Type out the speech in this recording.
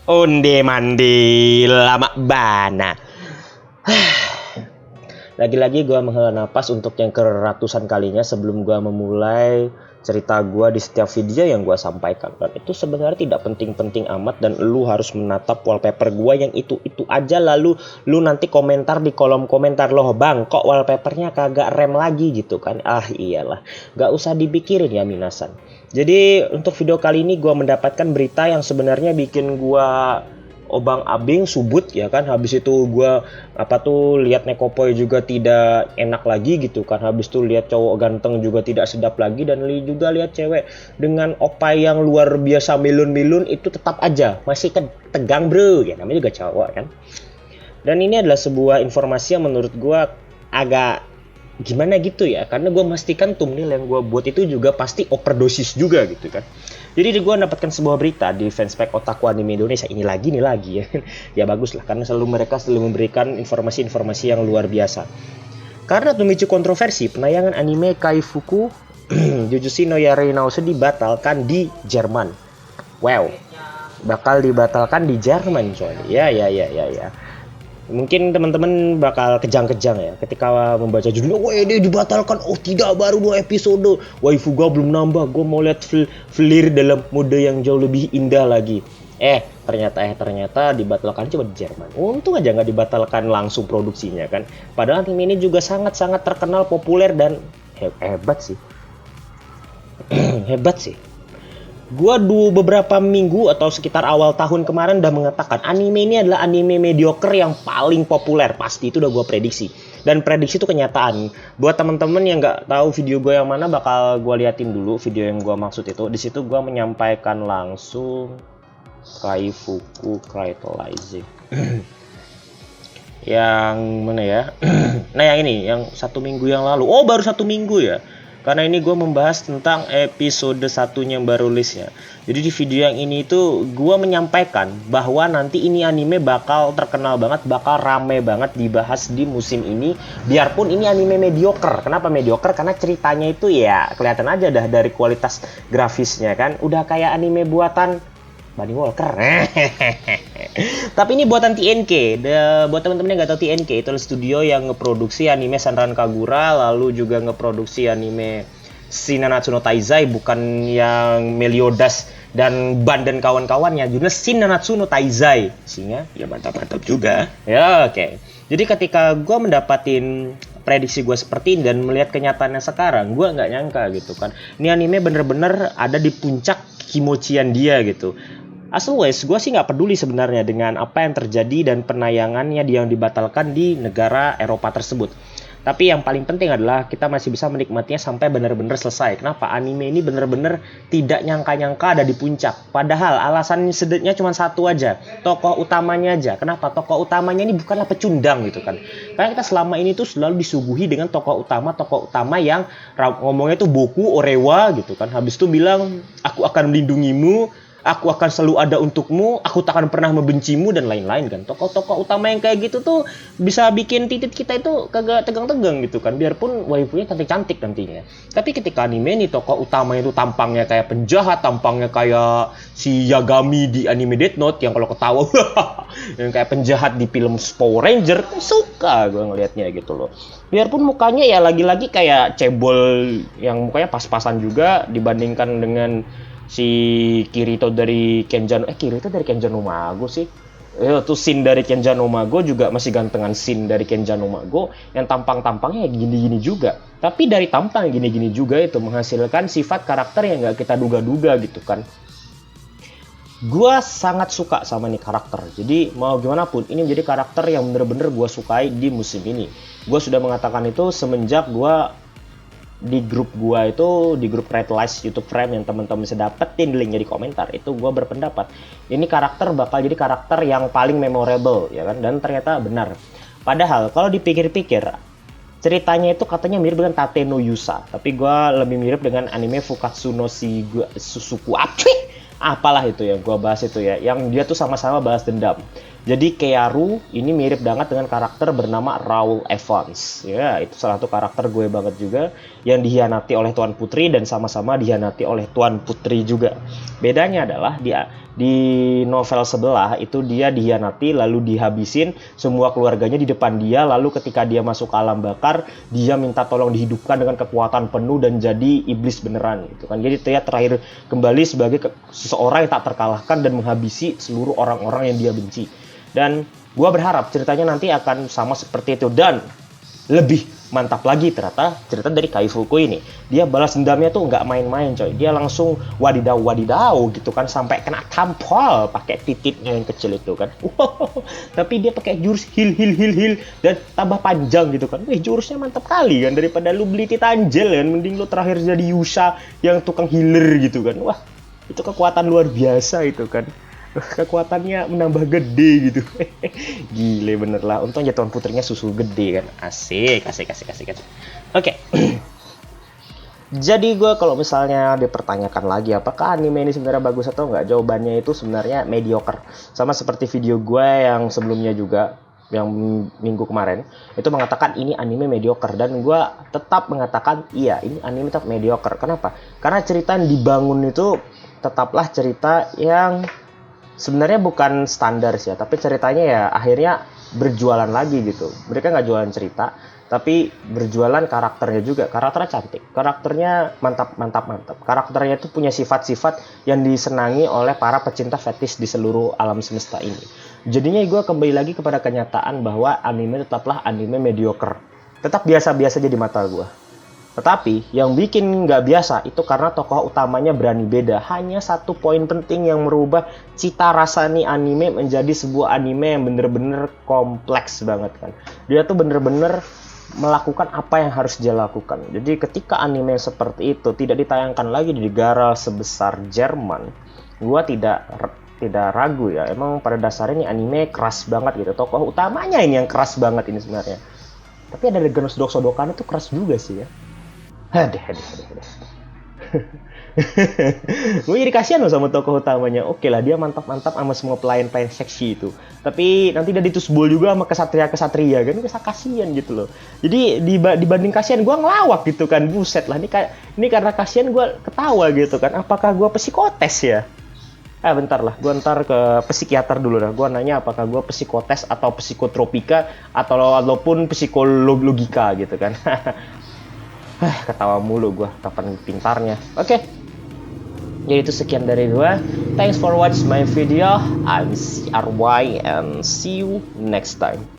Onde mandi lama bana. Lagi-lagi gue menghela napas untuk yang keratusan kalinya sebelum gue memulai cerita gue di setiap video yang gue sampaikan. Dan itu sebenarnya tidak penting-penting amat dan lu harus menatap wallpaper gue yang itu-itu aja, lalu lu nanti komentar di kolom komentar, loh bang kok wallpapernya kagak rem lagi gitu kan. Ah iyalah, gak usah dipikirin ya minasan. Jadi untuk video kali ini gue mendapatkan berita yang sebenarnya bikin gue obang abing subut ya kan. Habis itu gue lihat Nekopoy juga tidak enak lagi gitu kan. Habis itu lihat cowok ganteng juga tidak sedap lagi, dan juga lihat cewek dengan opai yang luar biasa milun-milun itu tetap aja masih tegang bro ya, namanya juga cowok kan. Dan ini adalah sebuah informasi yang menurut gue agak gimana gitu ya, karena gue memastikan thumbnail yang gue buat itu juga pasti overdosis juga gitu kan. Jadi gue mendapatkan sebuah berita di fanspage Otaku Anime Indonesia, ini lagi ya. Ya bagus lah, karena mereka selalu memberikan informasi-informasi yang luar biasa. Karena memicu kontroversi, penayangan anime Kaifuku Jujutsu no Yari Naosu dibatalkan di Jerman. Wow, bakal dibatalkan di Jerman coy. Ya. Mungkin teman-teman bakal kejang-kejang ya ketika membaca judulnya, wah ini dibatalkan, oh tidak, baru 2 episode, waifu gua belum nambah, gua mau lihat Flir dalam mode yang jauh lebih indah lagi. Ternyata dibatalkan cuma di Jerman. Untung aja nggak dibatalkan langsung produksinya kan. Padahal anime ini juga sangat-sangat terkenal, populer, dan hebat sih. Hebat sih. Gua beberapa minggu atau sekitar awal tahun kemarin udah mengatakan anime ini adalah anime mediocre yang paling populer. Pasti itu udah gue prediksi. Dan prediksi itu kenyataan. Buat teman-teman yang nggak tahu video gue yang mana, bakal gue liatin dulu video yang gue maksud itu. Di situ gue menyampaikan langsung Kaifuku Crytalizing. Yang mana ya? Nah yang ini, yang 1 minggu yang lalu. Oh baru 1 minggu ya. Karena ini gue membahas tentang episode 1-nya yang baru rilisnya. Jadi di video yang ini itu gue menyampaikan bahwa nanti ini anime bakal terkenal banget, bakal rame banget dibahas di musim ini. Biarpun ini anime mediocre. Kenapa mediocre? Karena ceritanya itu ya kelihatan aja dah dari kualitas grafisnya kan. Udah kayak anime buatan Bunny Walker. Tapi ini buatan TNK. Buat teman-teman yang nggak tahu, TNK itu adalah studio yang ngeproduksi anime Senran Kagura, lalu juga ngeproduksi anime Shin Nanatsu no Taizai, bukan yang Meliodas dan Ban dan kawan-kawannya, juga Shin Nanatsu no Taizai. Sehingga ya mantap-mantap juga. Ya oke. Jadi ketika gue mendapatin prediksi gue seperti ini dan melihat kenyataannya sekarang, gue nggak nyangka gitu kan. Ini anime bener-bener ada di puncak kimochian dia gitu. As always, gue sih nggak peduli sebenarnya dengan apa yang terjadi dan penayangannya yang dibatalkan di negara Eropa tersebut. Tapi yang paling penting adalah kita masih bisa menikmatinya sampai benar-benar selesai. Kenapa? Anime ini benar-benar tidak nyangka-nyangka ada di puncak. Padahal alasan sedetnya cuma satu aja, tokoh utamanya aja. Kenapa? Tokoh utamanya ini bukanlah pecundang gitu kan. Karena kita selama ini tuh selalu disuguhi dengan tokoh utama yang ngomongnya tuh boku orewa gitu kan. Habis itu bilang, aku akan melindungimu, aku akan selalu ada untukmu, aku tak akan pernah membencimu, dan lain-lain kan. Tokoh-tokoh utama yang kayak gitu tuh bisa bikin titik kita itu kagak tegang-tegang gitu kan. Biarpun waifunya cantik-cantik nantinya. Tapi ketika anime nih tokoh utamanya itu tampangnya kayak penjahat, tampangnya kayak si Yagami di anime Death Note yang kalau ketawa yang kayak penjahat di film Power Ranger, suka gue ngelihatnya gitu loh. Biarpun mukanya ya lagi-lagi kayak cebol yang mukanya pas-pasan juga dibandingkan dengan si Kirito dari Kenjan no Mago sih. Tuh Shin dari Kenjan no Mago juga masih gantengan Shin dari Kenjan no Mago yang tampang-tampangnya gini-gini juga. Tapi dari tampang gini-gini juga itu menghasilkan sifat karakter yang gak kita duga-duga gitu kan. Gue sangat suka sama nih karakter. Jadi mau gimana pun ini menjadi karakter yang bener-bener gue sukai di musim ini. Gue sudah mengatakan itu semenjak gue di grup gua itu, di grup Crytalize YouTube Frame yang teman-teman bisa dapetin linknya di komentar, itu gua berpendapat ini karakter bakal jadi karakter yang paling memorable ya kan, dan ternyata benar. Padahal kalau dipikir-pikir ceritanya itu katanya mirip dengan Tate no Yusa, tapi gua lebih mirip dengan anime Fukatsu no Susuku apalah itu ya gua bahas itu ya, yang dia tuh sama-sama balas dendam. Jadi Kearu ini mirip banget dengan karakter bernama Raoul Evans. Ya, itu salah satu karakter gue banget juga yang dihianati oleh Tuan Putri dan sama-sama dihianati oleh Tuan Putri juga. Bedanya adalah di novel sebelah itu dia dihianati lalu dihabisin semua keluarganya di depan dia, lalu ketika dia masuk ke alam bakar dia minta tolong dihidupkan dengan kekuatan penuh dan jadi iblis beneran gitu kan. Jadi dia terakhir kembali sebagai seseorang yang tak terkalahkan dan menghabisi seluruh orang-orang yang dia benci. Dan gue berharap ceritanya nanti akan sama seperti itu dan lebih mantap lagi. Ternyata cerita dari Kai Fuku ini, dia balas dendamnya tuh nggak main-main coy. Dia langsung wadidaw gitu kan, sampai kena tampol pakai titiknya yang kecil itu kan. Tapi dia pakai jurus heal dan tambah panjang gitu kan. Jurusnya mantap kali kan, daripada lu beli Titanjel kan, mending lu terakhir jadi Yusha yang tukang healer gitu kan. Wah, itu kekuatan luar biasa itu kan. Kekuatannya menambah gede gitu. Gile bener lah. Untung ya Tuan Putrinya susu gede kan. Asik. Oke. Jadi gue kalau misalnya dipertanyakan lagi apakah anime ini sebenarnya bagus atau enggak, jawabannya itu sebenarnya mediocre. Sama seperti video gue yang sebelumnya juga, yang minggu kemarin itu mengatakan ini anime mediocre, dan gue tetap mengatakan iya, ini anime tetap mediocre. Kenapa? Karena cerita yang dibangun itu tetaplah cerita yang sebenarnya bukan standar sih ya, tapi ceritanya ya akhirnya berjualan lagi gitu. Mereka nggak jualan cerita, tapi berjualan karakternya juga. Karakternya cantik, karakternya mantap. Karakternya itu punya sifat-sifat yang disenangi oleh para pecinta fetish di seluruh alam semesta ini. Jadinya gue kembali lagi kepada kenyataan bahwa anime tetaplah anime mediocre. Tetap biasa-biasa jadi mata gue. Tetapi yang bikin nggak biasa itu karena tokoh utamanya berani beda. Hanya satu poin penting yang merubah cita rasa nih anime menjadi sebuah anime yang bener-bener kompleks banget kan. Dia tuh bener-bener melakukan apa yang harus dia lakukan. Jadi ketika anime seperti itu tidak ditayangkan lagi di negara sebesar Jerman, gua tidak ragu ya. Emang pada dasarnya ini anime keras banget gitu. Tokoh utamanya ini yang keras banget ini sebenarnya. Tapi ada Legend of Sodok-Sodokan itu keras juga sih ya. Aduh. Gue jadi kasihan loh sama tokoh utamanya. Oke lah, dia mantap-mantap sama semua pelayan-pelayan seksi itu. Tapi nanti dia ditusbol juga sama kesatria-kesatria kan. Kasihan gitu loh. Jadi dibanding kasihan, gue ngelawak gitu kan. Buset lah, ini karena kasihan gue ketawa gitu kan. Apakah gue psikotes ya? Bentar lah, gue ntar ke psikiater dulu dah. Gue nanya apakah gue psikotes atau psikotropika ataupun psikologika gitu kan. Ketawa mulu gue, kapan pintarnya. Oke. Jadi itu sekian dari gue. Thanks for watching my video. I'm CRY and see you next time.